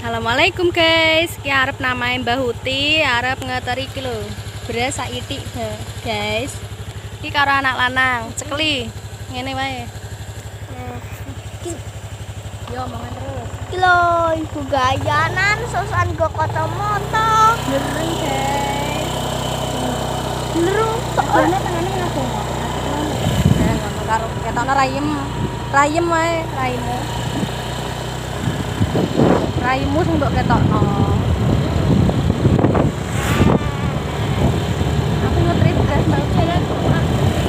Assalamualaikum guys, ki arep namain Mbah Huti, arep ngeteri iki lho. Beras saithik guys. Iki karo anak lanang, cekeli. Ngene wae. Yo omongan terus. Iki lho, ibu gayanan sosokan go kacamata. Ngereng guys. Ngerung Soalnya tengene ngapa? Ya ngono karo ketokno rayem. Rayem wae, raimu. Raimu sing mbok ketokno. Aku ngeteri beras mau jalan.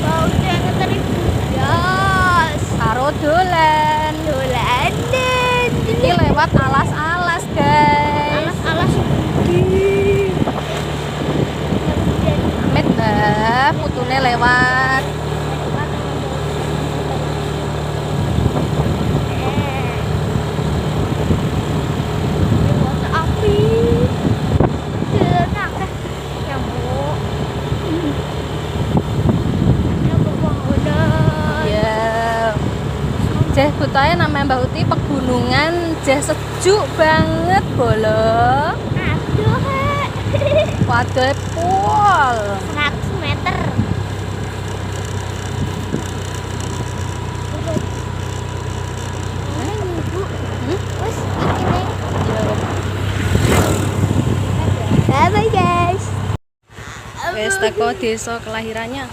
Mau ngeteri beras. Karo dolan. Dolanan. Ini lewat alas-alas guys. Alas-alas iki. Amit dah, putune lewat. Jeh kutanya namanya Mbah Huti pegunungan, jeh sejuk banget bolo. Aduh, Waduh pol 100 meter. Wes, iki nih. Bye guys. Wes teko desa kelahirannya.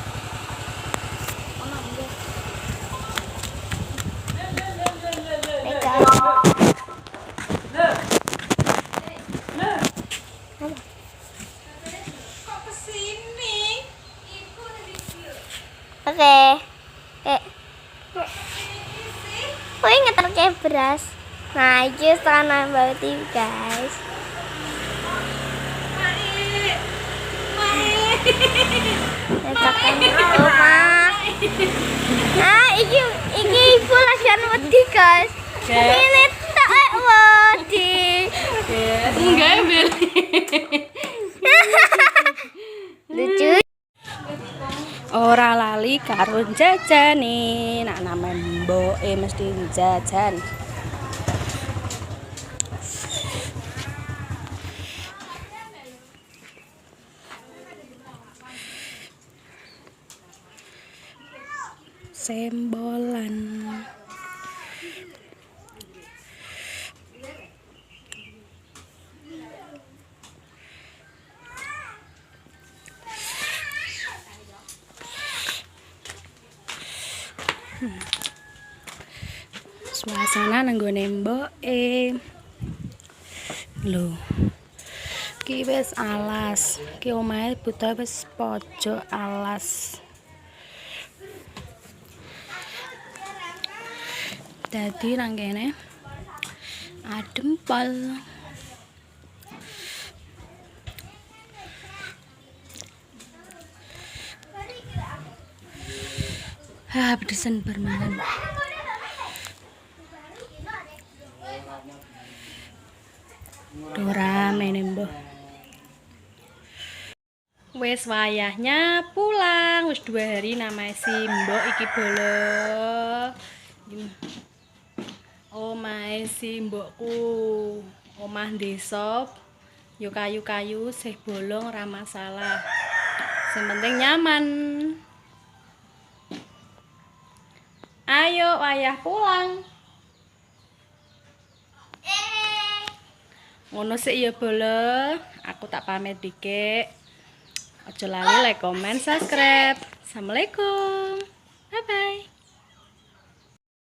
Oke. Wih, ngeter kayak beras. Nah, ini setelah nambah TV guys. Ngetekan rumah. Nah, iki ibu lagi wedi guys. Ini tak wedi. Enggak beli. Lucu. Ora lali karo jajane, nak name mboke mesti jajan. Sembolan. Suasana nanggone mboke. Lho. Ki wis alas. Ki omahe buta wis pojok alas. Dadi nang kene adem pol. Pedesan bermalam. Dora mainin mbah. Wes wayahnya pulang, wis 2 hari namanya si mbok iki bolo. Omahe si mbokku, omah desa, yo kayu-kayu sih bolong ora masalah. Sing penting nyaman. Ayo wayah pulang. Ngono sik ya bolo, aku tak pamit dikit. Aja lali like, comment, subscribe. Assalamualaikum. Bye bye.